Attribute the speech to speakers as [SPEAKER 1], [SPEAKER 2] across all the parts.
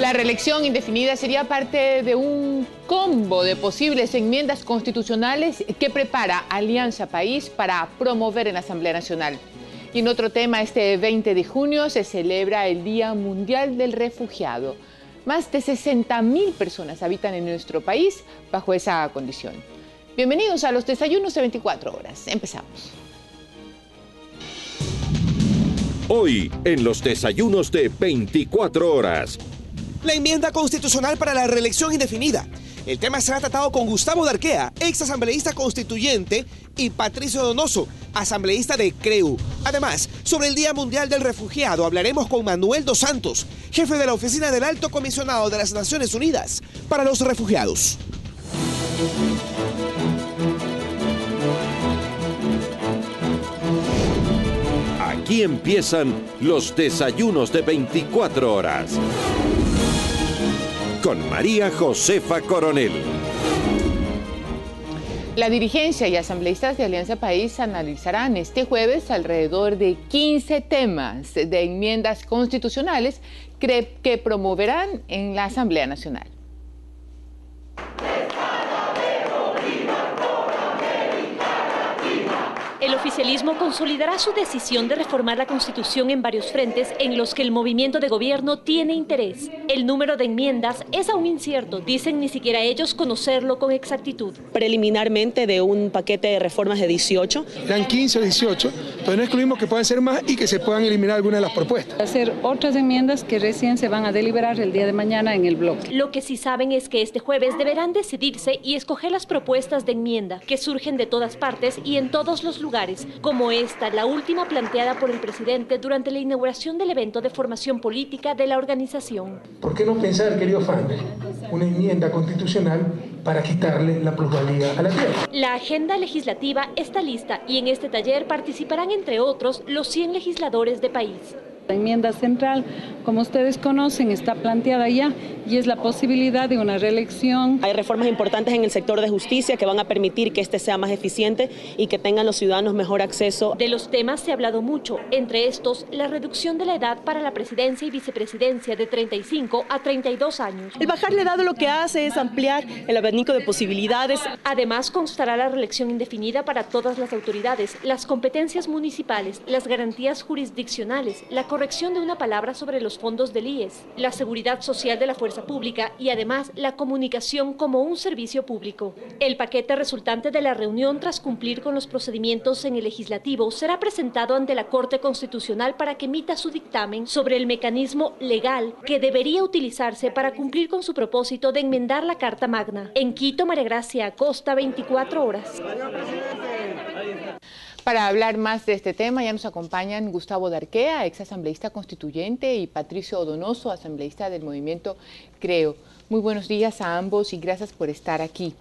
[SPEAKER 1] La reelección indefinida sería parte de un combo de posibles enmiendas constitucionales que prepara Alianza País para promover en la Asamblea Nacional. Y en otro tema, este 20 de junio se celebra el Día Mundial del Refugiado. Más de 60.000 personas habitan en nuestro país bajo esa condición. Bienvenidos a los desayunos de 24 horas. Empezamos.
[SPEAKER 2] Hoy, en los desayunos de 24 horas.
[SPEAKER 3] La enmienda constitucional para la reelección indefinida. El tema será tratado con Gustavo Darquea, ex asambleísta constituyente, y Patricio Donoso, asambleísta de CREU. Además, sobre el Día Mundial del Refugiado hablaremos con Manuel dos Santos, jefe de la Oficina del Alto Comisionado de las Naciones Unidas para los Refugiados.
[SPEAKER 2] Aquí empiezan los desayunos de 24 horas. Con María Josefa Coronel.
[SPEAKER 1] La dirigencia y asambleístas de Alianza País analizarán este jueves alrededor de 15 temas de enmiendas constitucionales que promoverán en la Asamblea Nacional.
[SPEAKER 4] El oficialismo consolidará su decisión de reformar la Constitución en varios frentes en los que el movimiento de gobierno tiene interés. El número de enmiendas es aún incierto, dicen ni siquiera ellos conocerlo con exactitud.
[SPEAKER 5] Preliminarmente de un paquete de reformas de 18.
[SPEAKER 6] Eran 15 o 18, pero no excluimos que puedan ser más y que se puedan eliminar algunas de las propuestas.
[SPEAKER 7] Hacer otras enmiendas que recién se van a deliberar el día de mañana en el bloque.
[SPEAKER 4] Lo que sí saben es que este jueves deberán decidirse y escoger las propuestas de enmienda que surgen de todas partes y en todos los lugares, como esta, la última planteada por el presidente durante la inauguración del evento de formación política de la organización.
[SPEAKER 6] ¿Por qué no pensar, querido Fander, una enmienda constitucional para quitarle la plusvalía a la tierra?
[SPEAKER 4] La agenda legislativa está lista y en este taller participarán, entre otros, los 100 legisladores de país.
[SPEAKER 7] La enmienda central, como ustedes conocen, está planteada ya y es la posibilidad de una reelección.
[SPEAKER 5] Hay reformas importantes en el sector de justicia que van a permitir que este sea más eficiente y que tengan los ciudadanos mejor acceso.
[SPEAKER 4] De los temas se ha hablado mucho, entre estos la reducción de la edad para la presidencia y vicepresidencia de 35 a 32 años.
[SPEAKER 5] El bajar la edad lo que hace es ampliar el abanico de posibilidades.
[SPEAKER 4] Además constará la reelección indefinida para todas las autoridades, las competencias municipales, las garantías jurisdiccionales, la corrección de una palabra sobre los fondos del IES, la seguridad social de la fuerza pública y además la comunicación como un servicio público. El paquete resultante de la reunión, tras cumplir con los procedimientos en el legislativo, será presentado ante la Corte Constitucional para que emita su dictamen sobre el mecanismo legal que debería utilizarse para cumplir con su propósito de enmendar la Carta Magna. En Quito, María Gracia Acosta, 24 horas.
[SPEAKER 1] Para hablar más de este tema ya nos acompañan Gustavo Darquea, ex asambleísta constituyente, y Patricio Donoso, asambleísta del movimiento CREU. Muy buenos días a ambos y gracias por estar aquí.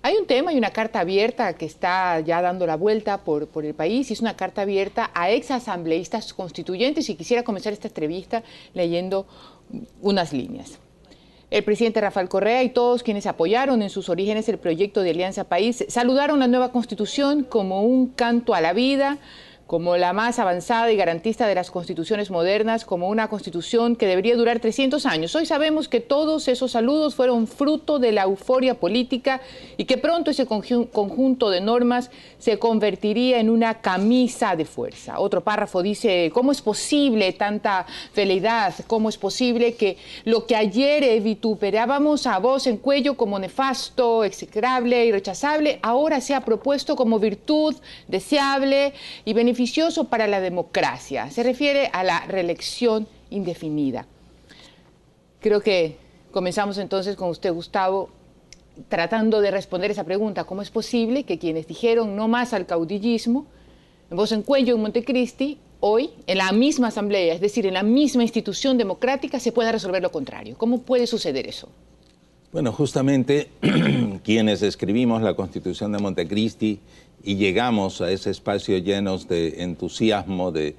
[SPEAKER 1] Hay un tema y una carta abierta que está ya dando la vuelta por el país, y es una carta abierta a ex asambleístas constituyentes, y quisiera comenzar esta entrevista leyendo unas líneas. El presidente Rafael Correa y todos quienes apoyaron en sus orígenes el proyecto de Alianza País saludaron la nueva Constitución como un canto a la vida, como la más avanzada y garantista de las constituciones modernas, como una constitución que debería durar 300 años. Hoy sabemos que todos esos saludos fueron fruto de la euforia política y que pronto ese conjunto de normas se convertiría en una camisa de fuerza. Otro párrafo dice: ¿cómo es posible tanta veleidad? ¿Cómo es posible que lo que ayer vituperábamos a voz en cuello como nefasto, execrable y rechazable, ahora sea propuesto como virtud deseable y beneficioso para la democracia? Se refiere a la reelección indefinida. Creo que comenzamos entonces con usted, Gustavo, tratando de responder esa pregunta: ¿cómo es posible que quienes dijeron no más al caudillismo, en voz en cuello en Montecristi, hoy, en la misma asamblea, es decir, en la misma institución democrática, se pueda resolver lo contrario? ¿Cómo puede suceder eso?
[SPEAKER 8] Bueno, justamente quienes escribimos la Constitución de Montecristi y llegamos a ese espacio llenos de entusiasmo, de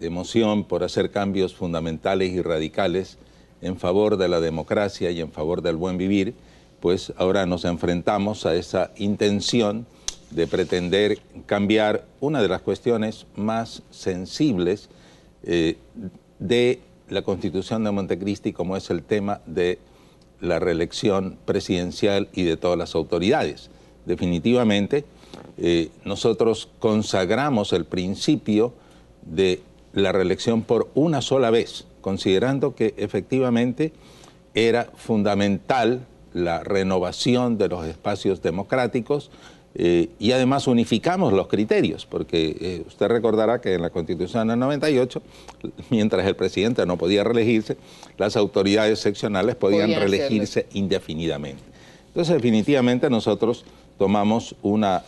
[SPEAKER 8] emoción por hacer cambios fundamentales y radicales en favor de la democracia y en favor del buen vivir, pues ahora nos enfrentamos a esa intención de pretender cambiar una de las cuestiones más sensibles de la Constitución de Montecristi como es el tema de la reelección presidencial y de todas las autoridades. Definitivamente, nosotros consagramos el principio de la reelección por una sola vez, considerando que efectivamente era fundamental la renovación de los espacios democráticos y además unificamos los criterios, porque usted recordará que en la Constitución del 98, mientras el presidente no podía reelegirse, las autoridades seccionales podían reelegirse indefinidamente. Entonces, definitivamente nosotros tomamos una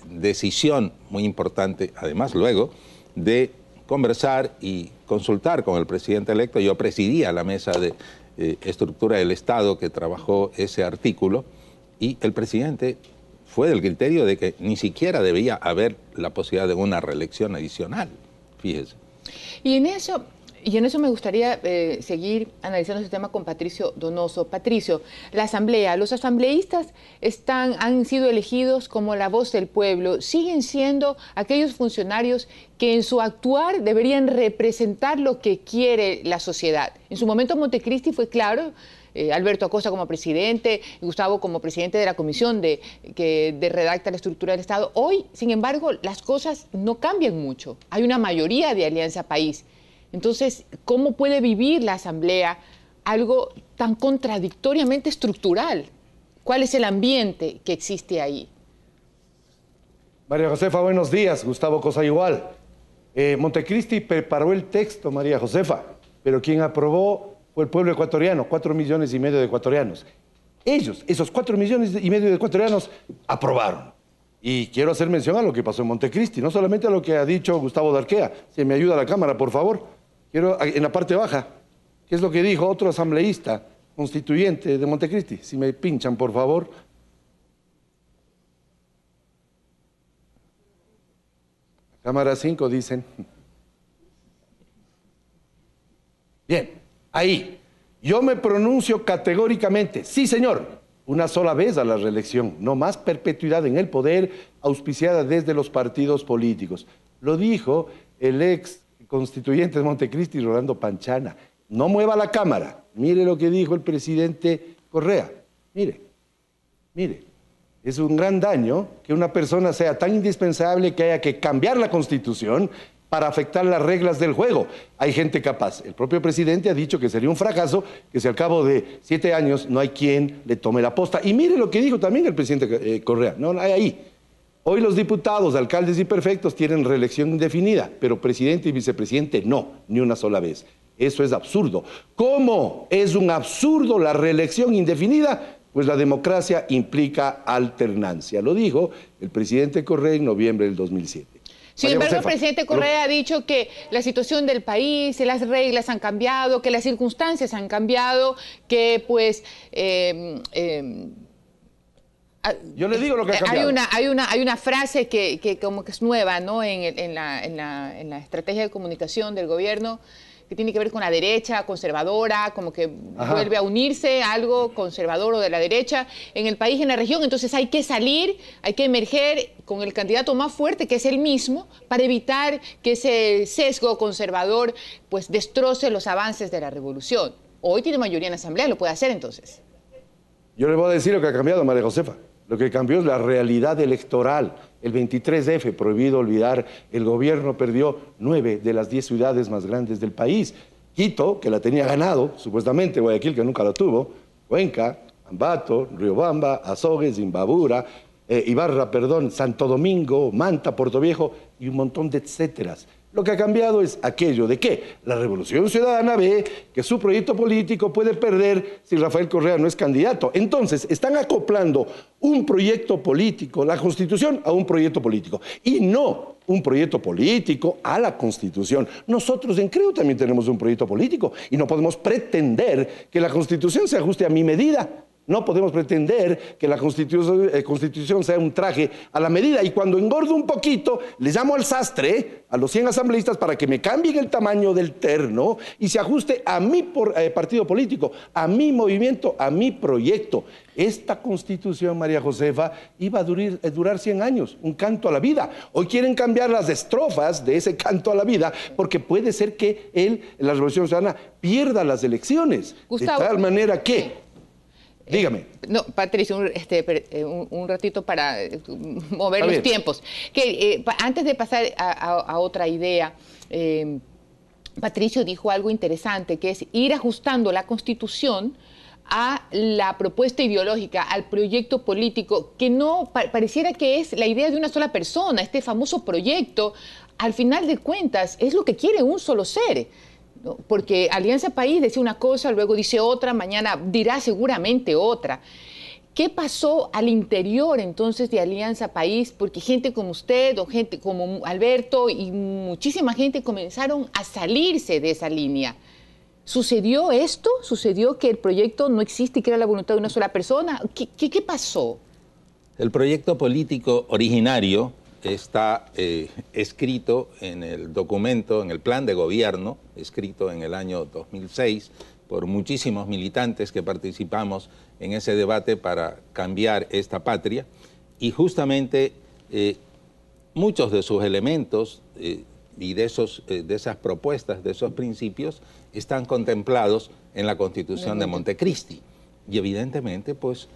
[SPEAKER 8] decisión muy importante, además luego de conversar y consultar con el presidente electo. Yo presidía la mesa de estructura del Estado que trabajó ese artículo y el presidente fue del criterio de que ni siquiera debía haber la posibilidad de una reelección adicional, fíjese.
[SPEAKER 1] Y en eso me gustaría seguir analizando ese tema con Patricio Donoso. Patricio, la Asamblea, los asambleístas han sido elegidos como la voz del pueblo, siguen siendo aquellos funcionarios que en su actuar deberían representar lo que quiere la sociedad. En su momento Montecristi fue claro, Alberto Acosta como presidente, Gustavo como presidente de la comisión que redacta la estructura del Estado. Hoy, sin embargo, las cosas no cambian mucho. Hay una mayoría de Alianza País. Entonces, ¿cómo puede vivir la Asamblea algo tan contradictoriamente estructural? ¿Cuál es el ambiente que existe ahí?
[SPEAKER 9] María Josefa, buenos días. Gustavo Cosa igual. Montecristi preparó el texto, María Josefa, pero quien aprobó fue el pueblo ecuatoriano, 4,5 millones de ecuatorianos. Ellos, esos 4,5 millones de ecuatorianos, aprobaron. Y quiero hacer mención a lo que pasó en Montecristi, no solamente a lo que ha dicho Gustavo Darquea. Si me ayuda la cámara, por favor. Quiero, en la parte baja, ¿qué es lo que dijo otro asambleísta constituyente de Montecristi? Si me pinchan, por favor. Cámara 5 dicen. Bien, ahí. Yo me pronuncio categóricamente, sí señor, una sola vez a la reelección, no más perpetuidad en el poder auspiciada desde los partidos políticos. Lo dijo el ex constituyente de Montecristi, Rolando Panchana. No mueva la cámara, mire lo que dijo el presidente Correa, mire. Es un gran daño que una persona sea tan indispensable que haya que cambiar la Constitución para afectar las reglas del juego. Hay gente capaz. El propio presidente ha dicho que sería un fracaso, que si al cabo de 7 años no hay quien le tome la posta. Y mire lo que dijo también el presidente Correa. No hay ahí. Hoy los diputados, alcaldes y prefectos tienen reelección indefinida, pero presidente y vicepresidente no, ni una sola vez. Eso es absurdo. ¿Cómo es un absurdo la reelección indefinida? Pues la democracia implica alternancia. Lo dijo el presidente Correa en noviembre del 2007.
[SPEAKER 1] Sin embargo, el presidente Correa ha dicho que la situación del país, las reglas han cambiado, que las circunstancias han cambiado, que pues...
[SPEAKER 9] yo le digo lo que ha cambiado.
[SPEAKER 1] Hay una frase que como que es nueva, ¿no? en la estrategia de comunicación del gobierno, que tiene que ver con la derecha conservadora, como que vuelve a unirse algo conservador o de la derecha en el país, en la región. Entonces hay que salir, hay que emerger con el candidato más fuerte, que es él mismo, para evitar que ese sesgo conservador pues destroce los avances de la revolución. Hoy tiene mayoría en la Asamblea, lo puede hacer entonces.
[SPEAKER 9] Yo le voy a decir lo que ha cambiado, María Josefa. Lo que cambió es la realidad electoral. El 23F, prohibido olvidar, el gobierno perdió 9 de las 10 ciudades más grandes del país. Quito, que la tenía ganado, supuestamente, Guayaquil, que nunca la tuvo, Cuenca, Ambato, Riobamba, Azogues, Imbabura, Ibarra, Santo Domingo, Manta, Puerto Viejo y un montón de etcéteras. Lo que ha cambiado es aquello de que la Revolución Ciudadana ve que su proyecto político puede perder si Rafael Correa no es candidato. Entonces, están acoplando un proyecto político, la Constitución, a un proyecto político. Y no un proyecto político a la Constitución. Nosotros en CREO también tenemos un proyecto político y no podemos pretender que la Constitución se ajuste a mi medida. No podemos pretender que la Constitución sea un traje a la medida. Y cuando engordo un poquito, le llamo al sastre, a los 100 asambleístas, para que me cambien el tamaño del terno y se ajuste a mi partido político, a mi movimiento, a mi proyecto. Esta Constitución, María Josefa, iba a durar 100 años, un canto a la vida. Hoy quieren cambiar las estrofas de ese canto a la vida porque puede ser que la Revolución Ciudadana pierda las elecciones.
[SPEAKER 1] Gustavo,
[SPEAKER 9] de tal manera que... Dígame.
[SPEAKER 1] No, Patricio, un ratito para mover los tiempos. Antes de pasar a otra idea, Patricio dijo algo interesante, que es ir ajustando la Constitución a la propuesta ideológica, al proyecto político, que no pareciera que es la idea de una sola persona. Este famoso proyecto, al final de cuentas, es lo que quiere un solo ser. Porque Alianza País decía una cosa, luego dice otra, mañana dirá seguramente otra. ¿Qué pasó al interior entonces de Alianza País? Porque gente como usted o gente como Alberto y muchísima gente comenzaron a salirse de esa línea. ¿Sucedió esto? ¿Sucedió que el proyecto no existe y que era la voluntad de una sola persona? ¿Qué pasó?
[SPEAKER 8] El proyecto político originario está escrito en el documento, en el plan de gobierno, escrito en el año 2006 por muchísimos militantes que participamos en ese debate para cambiar esta patria, y justamente muchos de sus elementos y de esas propuestas, de esos principios, están contemplados en la Constitución de Montecristi. Y evidentemente, pues,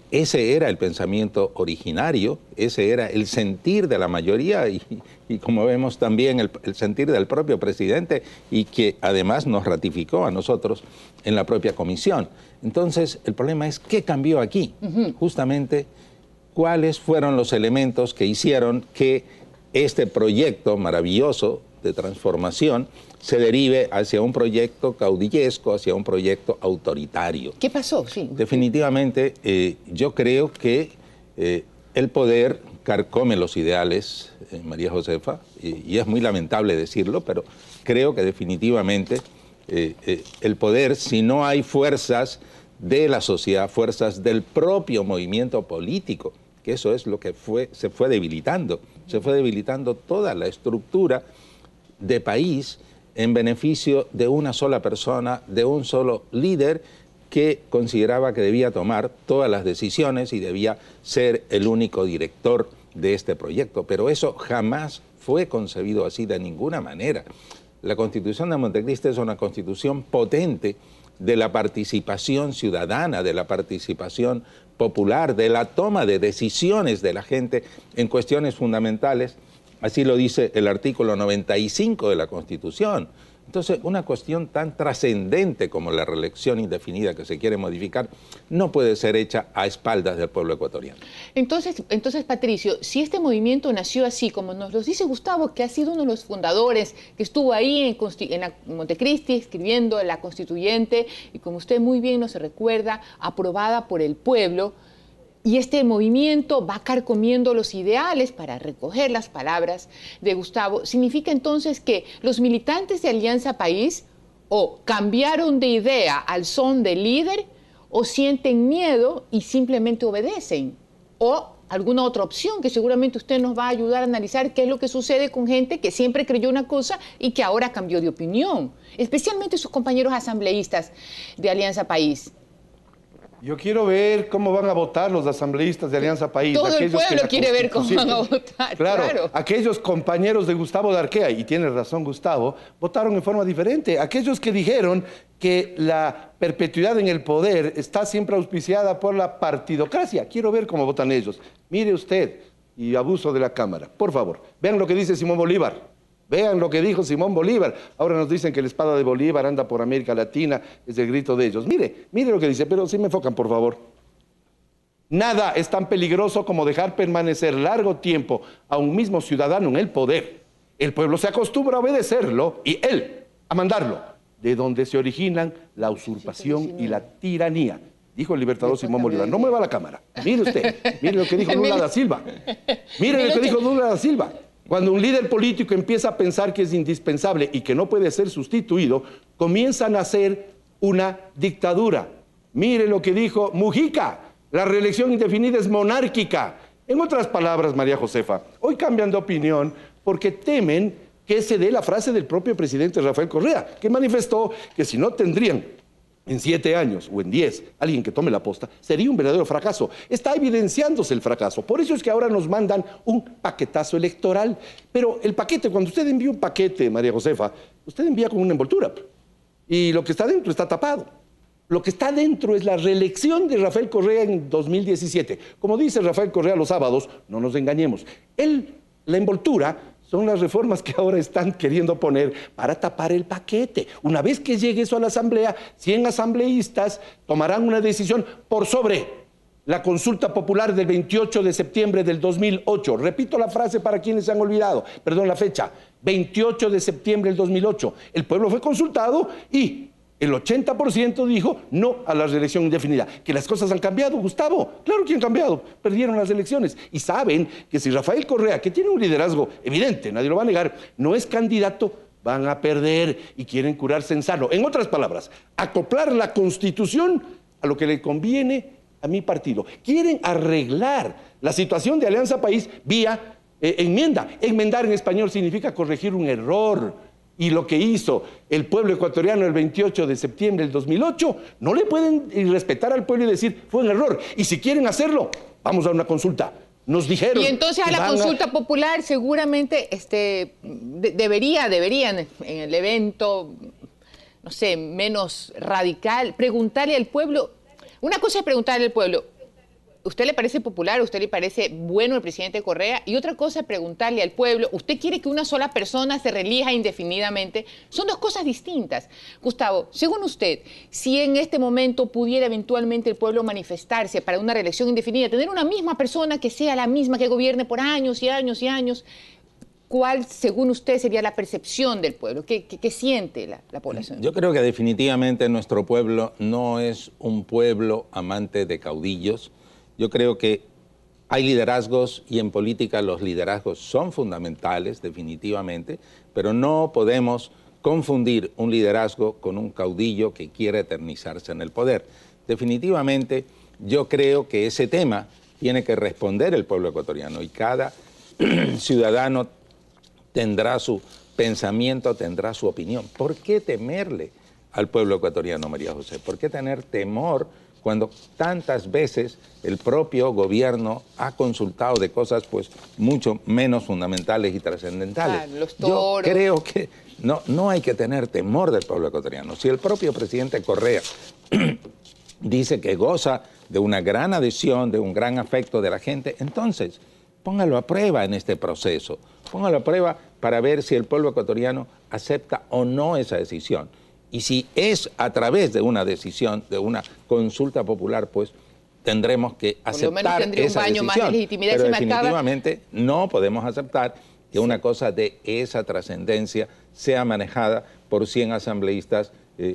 [SPEAKER 8] ese era el pensamiento originario, ese era el sentir de la mayoría y como vemos también el sentir del propio presidente, y que además nos ratificó a nosotros en la propia comisión. Entonces, el problema es ¿qué cambió aquí? Justamente, ¿cuáles fueron los elementos que hicieron que este proyecto maravilloso de transformación se derive hacia un proyecto caudillesco, hacia un proyecto autoritario?
[SPEAKER 1] ¿Qué pasó? Sí.
[SPEAKER 8] Definitivamente, yo creo que el poder carcome los ideales, María Josefa, y es muy lamentable decirlo, pero creo que definitivamente el poder, si no hay fuerzas de la sociedad, fuerzas del propio movimiento político, que eso es lo que se fue debilitando toda la estructura de país en beneficio de una sola persona, de un solo líder que consideraba que debía tomar todas las decisiones y debía ser el único director de este proyecto. Pero eso jamás fue concebido así de ninguna manera. La Constitución de Montecristi es una constitución potente de la participación ciudadana, de la participación popular, de la toma de decisiones de la gente en cuestiones fundamentales. Así lo dice el artículo 95 de la Constitución. Entonces, una cuestión tan trascendente como la reelección indefinida que se quiere modificar no puede ser hecha a espaldas del pueblo ecuatoriano.
[SPEAKER 1] Entonces, Patricio, si este movimiento nació así, como nos lo dice Gustavo, que ha sido uno de los fundadores, que estuvo ahí en Montecristi escribiendo la constituyente, y como usted muy bien nos recuerda, aprobada por el pueblo, y este movimiento va carcomiendo los ideales, para recoger las palabras de Gustavo, ¿significa entonces que los militantes de Alianza País o cambiaron de idea al son del líder, o sienten miedo y simplemente obedecen? ¿O alguna otra opción que seguramente usted nos va a ayudar a analizar qué es lo que sucede con gente que siempre creyó una cosa y que ahora cambió de opinión, especialmente sus compañeros asambleístas de Alianza País?
[SPEAKER 9] Yo quiero ver cómo van a votar los asambleístas de Alianza País.
[SPEAKER 1] Todo el pueblo quiere ver cómo van a votar.
[SPEAKER 9] Claro, aquellos compañeros de Gustavo Darquea, y tiene razón Gustavo, votaron en forma diferente. Aquellos que dijeron que la perpetuidad en el poder está siempre auspiciada por la partidocracia. Quiero ver cómo votan ellos. Mire usted, y abuso de la cámara, por favor, vean lo que dice Simón Bolívar. Vean lo que dijo Simón Bolívar. Ahora nos dicen que la espada de Bolívar anda por América Latina, es el grito de ellos. Mire lo que dice, pero si me enfocan, por favor. Nada es tan peligroso como dejar permanecer largo tiempo a un mismo ciudadano en el poder. El pueblo se acostumbra a obedecerlo y él a mandarlo, de donde se originan la usurpación y la tiranía. Dijo el libertador Simón Bolívar. No mueva la cámara. Mire usted, mire lo que dijo Lula da Silva. Mire lo que dijo Lula da Silva. Cuando un líder político empieza a pensar que es indispensable y que no puede ser sustituido, comienza a nacer una dictadura. Mire lo que dijo Mujica, la reelección indefinida es monárquica. En otras palabras, María Josefa, hoy cambian de opinión porque temen que se dé la frase del propio presidente Rafael Correa, que manifestó que si no tendrían en 7 años o en 10 alguien que tome la posta, sería un verdadero fracaso. Está evidenciándose el fracaso. Por eso es que ahora nos mandan un paquetazo electoral. Pero el paquete, cuando usted envía un paquete, María Josefa, usted envía con una envoltura. Y lo que está dentro está tapado. Lo que está dentro es la reelección de Rafael Correa en 2017. Como dice Rafael Correa los sábados, no nos engañemos. La envoltura son las reformas que ahora están queriendo poner para tapar el paquete. Una vez que llegue eso a la Asamblea, 100 asambleístas tomarán una decisión por sobre la consulta popular del 28 de septiembre del 2008. Repito la frase para quienes se han olvidado, perdón la fecha, 28 de septiembre del 2008. El pueblo fue consultado y el 80% dijo no a la reelección indefinida. Que las cosas han cambiado, Gustavo. Claro que han cambiado. Perdieron las elecciones. Y saben que si Rafael Correa, que tiene un liderazgo evidente, nadie lo va a negar, no es candidato, van a perder y quieren curarse en sano. En otras palabras, acoplar la Constitución a lo que le conviene a mi partido. Quieren arreglar la situación de Alianza País vía enmienda. Enmendar en español significa corregir un error. Y lo que hizo el pueblo ecuatoriano el 28 de septiembre del 2008, no le pueden irrespetar al pueblo y decir, fue un error. Y si quieren hacerlo, vamos a una consulta. Nos dijeron...
[SPEAKER 1] Y entonces a la consulta popular seguramente deberían en el evento, no sé, menos radical, preguntarle al pueblo. Una cosa es preguntarle al pueblo, ¿usted le parece popular? ¿Usted le parece bueno el presidente Correa? Y otra cosa es preguntarle al pueblo, ¿usted quiere que una sola persona se reelija indefinidamente? Son dos cosas distintas. Gustavo, según usted, si en este momento pudiera eventualmente el pueblo manifestarse para una reelección indefinida, tener una misma persona que sea la misma, que gobierne por años y años y años, ¿cuál, según usted, sería la percepción del pueblo? ¿Qué siente la población?
[SPEAKER 8] Yo creo que definitivamente nuestro pueblo no es un pueblo amante de caudillos. Yo creo que hay liderazgos y en política los liderazgos son fundamentales, definitivamente, pero no podemos confundir un liderazgo con un caudillo que quiere eternizarse en el poder. Definitivamente yo creo que ese tema tiene que responder el pueblo ecuatoriano y cada ciudadano tendrá su pensamiento, tendrá su opinión. ¿Por qué temerle al pueblo ecuatoriano, María José? ¿Por qué tener temor cuando tantas veces el propio gobierno ha consultado de cosas pues mucho menos fundamentales y trascendentales?
[SPEAKER 1] Los toros.
[SPEAKER 8] Yo creo que no hay que tener temor del pueblo ecuatoriano. Si el propio presidente Correa dice que goza de una gran adhesión, de un gran afecto de la gente, entonces póngalo a prueba en este proceso. Póngalo a prueba para ver si el pueblo ecuatoriano acepta o no esa decisión. Y si es a través de una decisión, de una consulta popular, pues tendremos que aceptar esa decisión.
[SPEAKER 1] Más de legitimidad.
[SPEAKER 8] Pero definitivamente no podemos aceptar que una cosa de esa trascendencia sea manejada por 100 asambleístas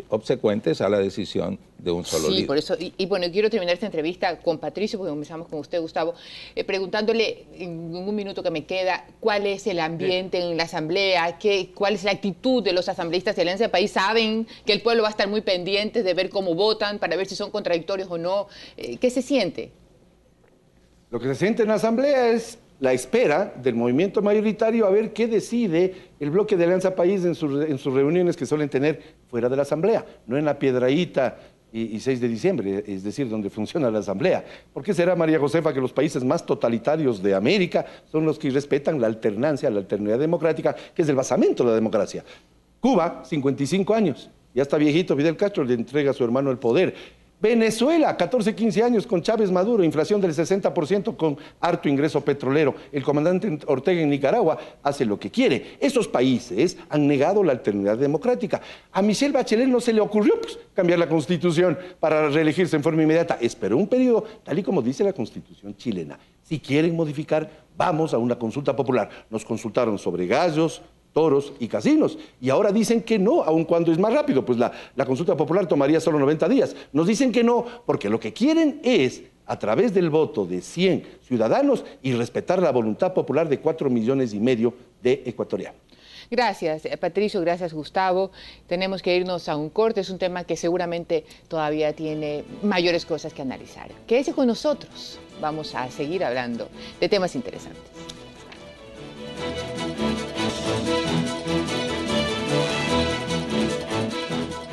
[SPEAKER 8] obsecuentes a la decisión de un solo líder.
[SPEAKER 1] Sí, por eso. Y bueno, quiero terminar esta entrevista con Patricio, porque comenzamos con usted, Gustavo, preguntándole en un minuto que me queda, ¿cuál es el ambiente en la Asamblea? ¿Cuál es la actitud de los asambleístas de Alianza País? ¿Saben que el pueblo va a estar muy pendiente de ver cómo votan, para ver si son contradictorios o no? ¿Qué se siente?
[SPEAKER 9] Lo que se siente en la Asamblea es la espera del movimiento mayoritario a ver qué decide el bloque de Alianza País en sus reuniones que suelen tener fuera de la Asamblea, no en la Piedrahíta y 6 de diciembre, es decir, donde funciona la Asamblea. ¿Por qué será, María Josefa, que los países más totalitarios de América son los que respetan la alternancia, la alternidad democrática, que es el basamento de la democracia? Cuba, 55 años, ya está viejito, Fidel Castro le entrega a su hermano el poder. Venezuela, 14, 15 años con Chávez Maduro, inflación del 60% con harto ingreso petrolero. El comandante Ortega en Nicaragua hace lo que quiere. Esos países han negado la alternidad democrática. A Michelle Bachelet no se le ocurrió cambiar la Constitución para reelegirse en forma inmediata. Esperó un periodo, tal y como dice la Constitución chilena. Si quieren modificar, vamos a una consulta popular. Nos consultaron sobre gallos, toros y casinos, y ahora dicen que no, aun cuando es más rápido, pues la consulta popular tomaría solo 90 días. Nos dicen que no, porque lo que quieren es, a través del voto de 100 ciudadanos, y respetar la voluntad popular de 4,5 millones de ecuatorianos.
[SPEAKER 1] Gracias, Patricio, gracias, Gustavo. Tenemos que irnos a un corte, es un tema que seguramente todavía tiene mayores cosas que analizar. Quédese con nosotros, vamos a seguir hablando de temas interesantes.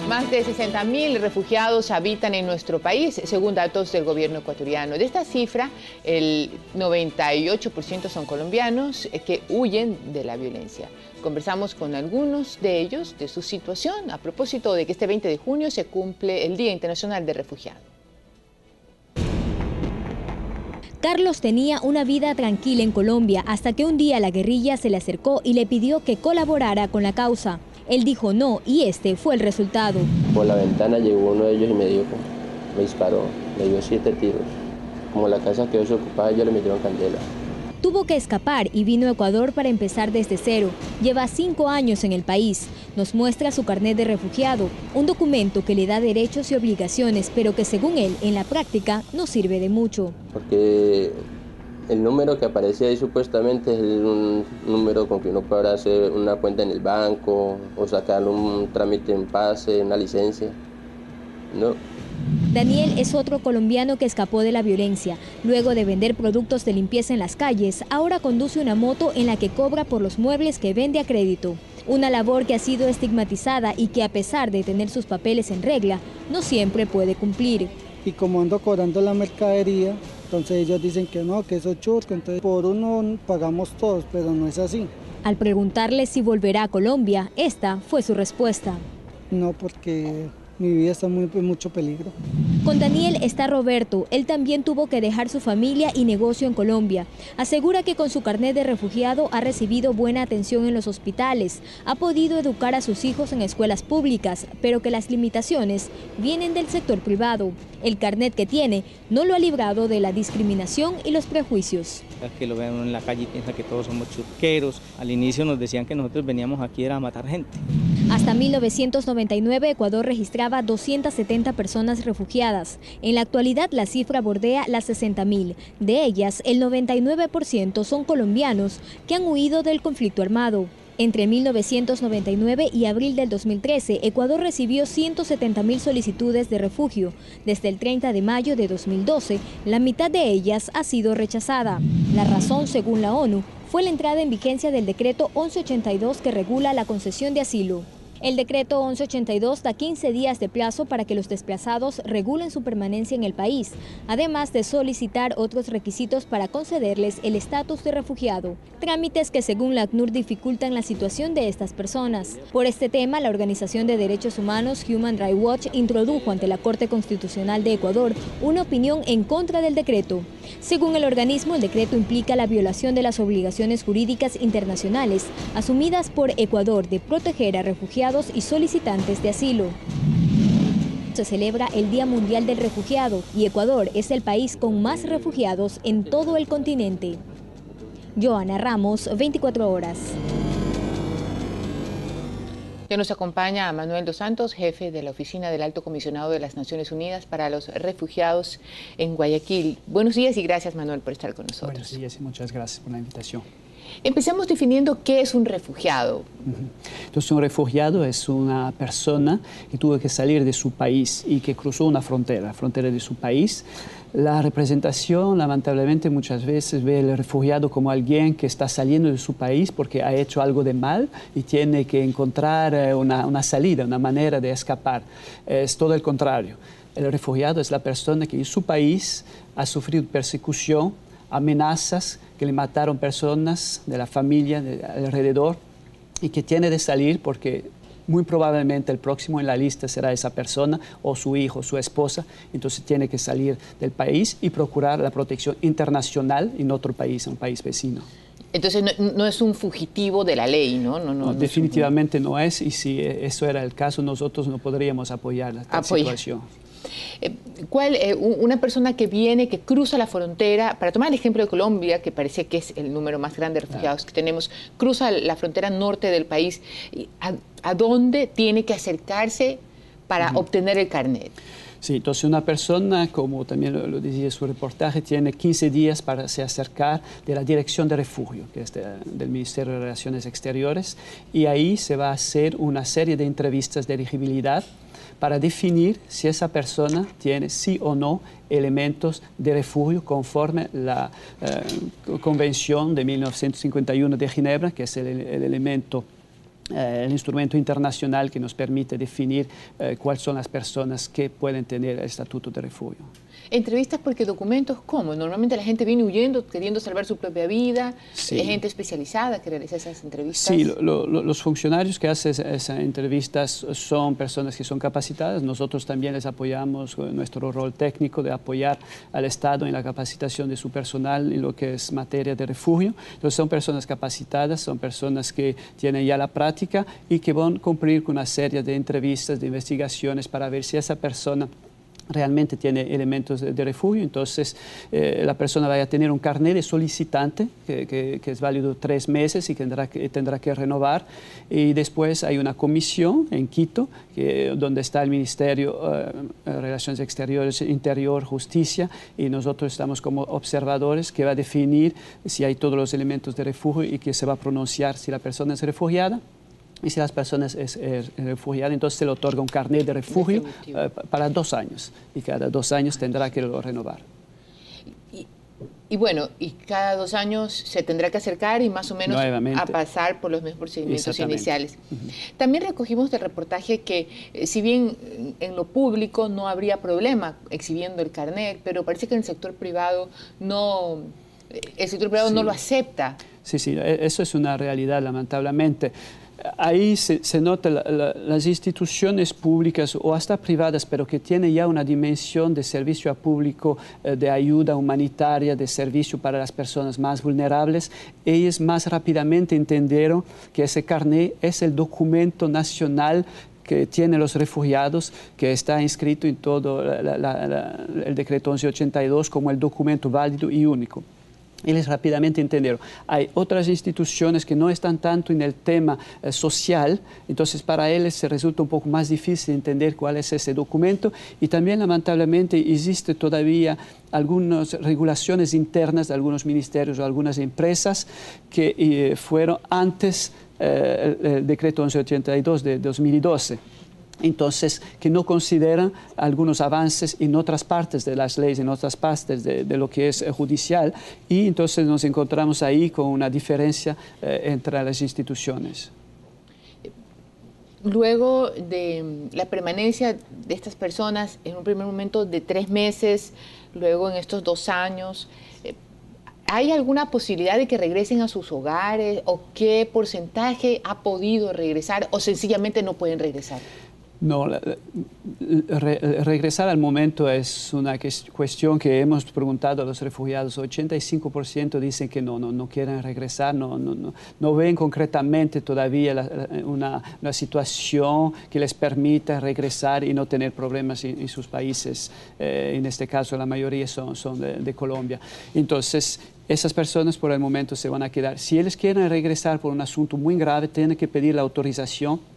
[SPEAKER 1] Más de 60.000 refugiados habitan en nuestro país, según datos del gobierno ecuatoriano. De esta cifra, el 98% son colombianos que huyen de la violencia. Conversamos con algunos de ellos de su situación a propósito de que este 20 de junio se cumple el Día Internacional del Refugiado.
[SPEAKER 10] Carlos tenía una vida tranquila en Colombia hasta que un día la guerrilla se le acercó y le pidió que colaborara con la causa. Él dijo no y este fue el resultado.
[SPEAKER 11] Por la ventana llegó uno de ellos y me disparó, me dio 7 tiros. Como la casa quedó desocupada, ellos le metieron candela.
[SPEAKER 10] Tuvo que escapar y vino a Ecuador para empezar desde cero. Lleva 5 años en el país. Nos muestra su carnet de refugiado, un documento que le da derechos y obligaciones, pero que según él, en la práctica, no sirve de mucho.
[SPEAKER 11] Porque el número que aparece ahí supuestamente es un número con que uno podrá hacer una cuenta en el banco o sacar un trámite en pase, una licencia. No.
[SPEAKER 10] Daniel es otro colombiano que escapó de la violencia. Luego de vender productos de limpieza en las calles, ahora conduce una moto en la que cobra por los muebles que vende a crédito. Una labor que ha sido estigmatizada y que a pesar de tener sus papeles en regla, no siempre puede cumplir.
[SPEAKER 12] Y como ando cobrando la mercadería, entonces ellos dicen que no, que eso es chusco, entonces por uno pagamos todos, pero no es así.
[SPEAKER 10] Al preguntarle si volverá a Colombia, esta fue su respuesta.
[SPEAKER 12] No, porque mi vida está en mucho peligro.
[SPEAKER 10] Con Daniel está Roberto. Él también tuvo que dejar su familia y negocio en Colombia. Asegura que con su carnet de refugiado ha recibido buena atención en los hospitales, ha podido educar a sus hijos en escuelas públicas, pero que las limitaciones vienen del sector privado. El carnet que tiene no lo ha librado de la discriminación y los prejuicios.
[SPEAKER 13] Que lo vean en la calle y piensan que todos somos chusqueros. Al inicio nos decían que nosotros veníamos aquí era a matar gente.
[SPEAKER 10] Hasta 1999 Ecuador registraba 270 personas refugiadas. En la actualidad la cifra bordea las 60.000. De ellas, el 99% son colombianos que han huido del conflicto armado. Entre 1999 y abril del 2013, Ecuador recibió 170.000 solicitudes de refugio. Desde el 30 de mayo de 2012, la mitad de ellas ha sido rechazada. La razón, según la ONU, fue la entrada en vigencia del decreto 1182 que regula la concesión de asilo. El decreto 1182 da 15 días de plazo para que los desplazados regulen su permanencia en el país, además de solicitar otros requisitos para concederles el estatus de refugiado, trámites que según la ACNUR dificultan la situación de estas personas. Por este tema, la Organización de Derechos Humanos Human Rights Watch introdujo ante la Corte Constitucional de Ecuador una opinión en contra del decreto. Según el organismo, el decreto implica la violación de las obligaciones jurídicas internacionales asumidas por Ecuador de proteger a refugiados y solicitantes de asilo. Se celebra el Día Mundial del Refugiado y Ecuador es el país con más refugiados en todo el continente. Joana Ramos, 24 horas.
[SPEAKER 1] Ya nos acompaña Manuel dos Santos, jefe de la Oficina del Alto Comisionado de las Naciones Unidas para los Refugiados en Guayaquil. Buenos días y gracias, Manuel, por estar con nosotros.
[SPEAKER 14] Buenos días y muchas gracias por la invitación.
[SPEAKER 1] Empecemos definiendo qué es un refugiado.
[SPEAKER 14] Entonces, un refugiado es una persona que tuvo que salir de su país y que cruzó una frontera, la frontera de su país. La representación, lamentablemente, muchas veces ve al refugiado como alguien que está saliendo de su país porque ha hecho algo de mal y tiene que encontrar una salida, una manera de escapar. Es todo el contrario. El refugiado es la persona que en su país ha sufrido persecución, amenazas, que le mataron personas de la familia alrededor y que tiene de salir porque muy probablemente el próximo en la lista será esa persona o su hijo, su esposa. Entonces tiene que salir del país y procurar la protección internacional en otro país, en un país vecino.
[SPEAKER 1] Entonces no es un fugitivo de la ley, ¿no?
[SPEAKER 14] No, definitivamente no es, y si eso era el caso, nosotros no podríamos apoyar la situación.
[SPEAKER 1] Una persona que viene, que cruza la frontera, para tomar el ejemplo de Colombia, que parece que es el número más grande de refugiados que tenemos, cruza la frontera norte del país, ¿a dónde tiene que acercarse para obtener el carnet?
[SPEAKER 14] Sí, entonces una persona, como también lo decía su reportaje, tiene 15 días para se acercar de la Dirección de Refugio, que es del Ministerio de Relaciones Exteriores, y ahí se va a hacer una serie de entrevistas de elegibilidad para definir si esa persona tiene sí o no elementos de refugio conforme la Convención de 1951 de Ginebra, que es el instrumento internacional que nos permite definir cuáles son las personas que pueden tener el estatuto de refugio.
[SPEAKER 1] Entrevistas porque documentos, ¿cómo? Normalmente la gente viene huyendo, queriendo salvar su propia vida,
[SPEAKER 14] sí.
[SPEAKER 1] Hay gente especializada que realiza esas entrevistas.
[SPEAKER 14] Sí, los funcionarios que hacen esas entrevistas son personas que son capacitadas. Nosotros también les apoyamos con nuestro rol técnico de apoyar al Estado en la capacitación de su personal en lo que es materia de refugio. Entonces son personas capacitadas, son personas que tienen ya la práctica y que van a cumplir con una serie de entrevistas, de investigaciones para ver si esa persona realmente tiene elementos de refugio. Entonces la persona va a tener un carnet de solicitante que es válido 3 meses y tendrá que renovar, y después hay una comisión en Quito donde está el Ministerio de Relaciones Exteriores, Interior, Justicia, y nosotros estamos como observadores que va a definir si hay todos los elementos de refugio y que se va a pronunciar si la persona es refugiada. Y si las personas es refugiada, entonces se le otorga un carnet de refugio para 2 años. Y cada 2 años tendrá que renovar.
[SPEAKER 1] Y bueno, y cada 2 años se tendrá que acercar y más o menos
[SPEAKER 14] nuevamente
[SPEAKER 1] a pasar por los mismos procedimientos iniciales.
[SPEAKER 14] Uh-huh.
[SPEAKER 1] También recogimos del reportaje que si bien en lo público no habría problema exhibiendo el carnet, pero parece que en el sector privado no lo acepta.
[SPEAKER 14] Sí, eso es una realidad, lamentablemente. Ahí se nota las instituciones públicas o hasta privadas, pero que tienen ya una dimensión de servicio a público, de ayuda humanitaria, de servicio para las personas más vulnerables. Ellos más rápidamente entendieron que ese carnet es el documento nacional que tienen los refugiados, que está inscrito en todo el decreto 1182 como el documento válido y único. Ellos rápidamente entendieron. Hay otras instituciones que no están tanto en el tema social, entonces para ellos se resulta un poco más difícil entender cuál es ese documento, y también lamentablemente existe todavía algunas regulaciones internas de algunos ministerios o algunas empresas que fueron antes el decreto 1182 de 2012. Entonces, que no consideran algunos avances en otras partes de las leyes, en otras partes de lo que es judicial, y entonces nos encontramos ahí con una diferencia entre las instituciones.
[SPEAKER 1] Luego de la permanencia de estas personas, en un primer momento de 3 meses, luego en estos 2 años, ¿hay alguna posibilidad de que regresen a sus hogares? ¿O qué porcentaje ha podido regresar? ¿O sencillamente no pueden regresar?
[SPEAKER 14] No, regresar al momento es una cuestión que hemos preguntado a los refugiados. 85% dicen que no quieren regresar, no ven concretamente todavía una situación que les permita regresar y no tener problemas en sus países. En este caso, la mayoría son de Colombia. Entonces, esas personas por el momento se van a quedar. Si ellos quieren regresar por un asunto muy grave, tienen que pedir la autorización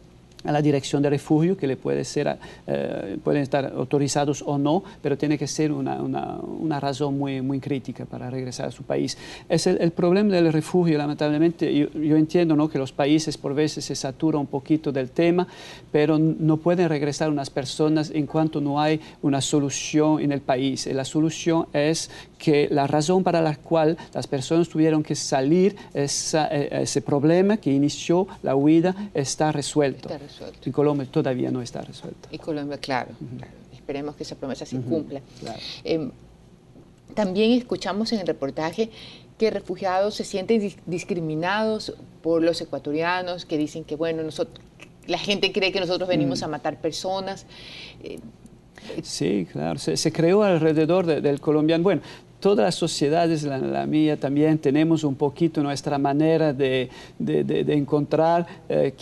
[SPEAKER 14] a la Dirección de Refugio, que le pueden estar autorizados o no, pero tiene que ser una razón muy crítica para regresar a su país. Es el problema del refugio, lamentablemente. Yo entiendo, ¿no?, que los países por veces se saturan un poquito del tema, pero no pueden regresar unas personas en cuanto no hay una solución en el país. La solución es que la razón para la cual las personas tuvieron que salir, ese problema que inició la huida, está resuelto. En Colombia todavía no está resuelto.
[SPEAKER 1] En Colombia, claro. Esperemos que esa promesa se cumpla.
[SPEAKER 14] Claro.
[SPEAKER 1] También escuchamos en el reportaje que refugiados se sienten discriminados por los ecuatorianos, que dicen que, bueno, la gente cree que nosotros venimos a matar personas.
[SPEAKER 14] Sí, claro. Se creó alrededor del colombiano. Bueno, todas las sociedades, la mía también, tenemos un poquito nuestra manera de encontrar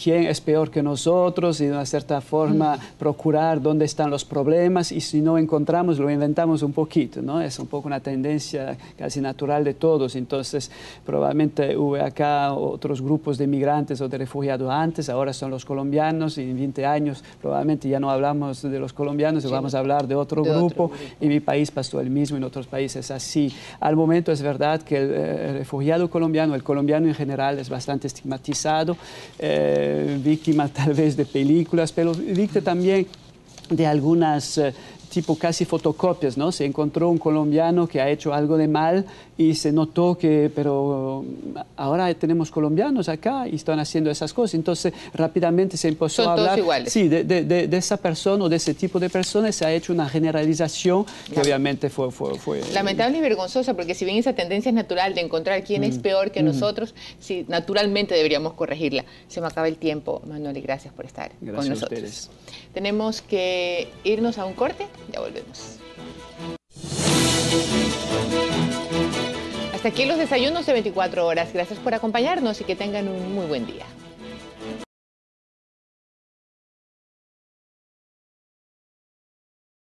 [SPEAKER 14] quién es peor que nosotros y de una cierta forma procurar dónde están los problemas, y si no encontramos lo inventamos un poquito, ¿no? Es un poco una tendencia casi natural de todos. Entonces probablemente hubo acá otros grupos de migrantes o de refugiados antes, ahora son los colombianos, y en 20 años probablemente ya no hablamos de los colombianos, vamos a hablar de otro grupo. En mi país pasó el mismo, en otros países así. Al momento es verdad que el refugiado colombiano, el colombiano en general, es bastante estigmatizado, víctima tal vez de películas, pero víctima también de algunas tipo casi fotocopias, ¿no? Se encontró un colombiano que ha hecho algo de mal y se notó que, pero ahora tenemos colombianos acá y están haciendo esas cosas. Entonces rápidamente se empezó a hablar.
[SPEAKER 1] Todos iguales.
[SPEAKER 14] Sí, de esa persona o de ese tipo de personas se ha hecho una generalización que obviamente fue
[SPEAKER 1] lamentable y vergonzosa, porque si bien esa tendencia es natural de encontrar quién es peor que nosotros, sí, naturalmente deberíamos corregirla. Se me acaba el tiempo, Manuel, y gracias por estar con nosotros. A ustedes. Tenemos que irnos a un corte, ya volvemos. Hasta aquí los desayunos de 24 horas. Gracias por acompañarnos y que tengan un muy buen día.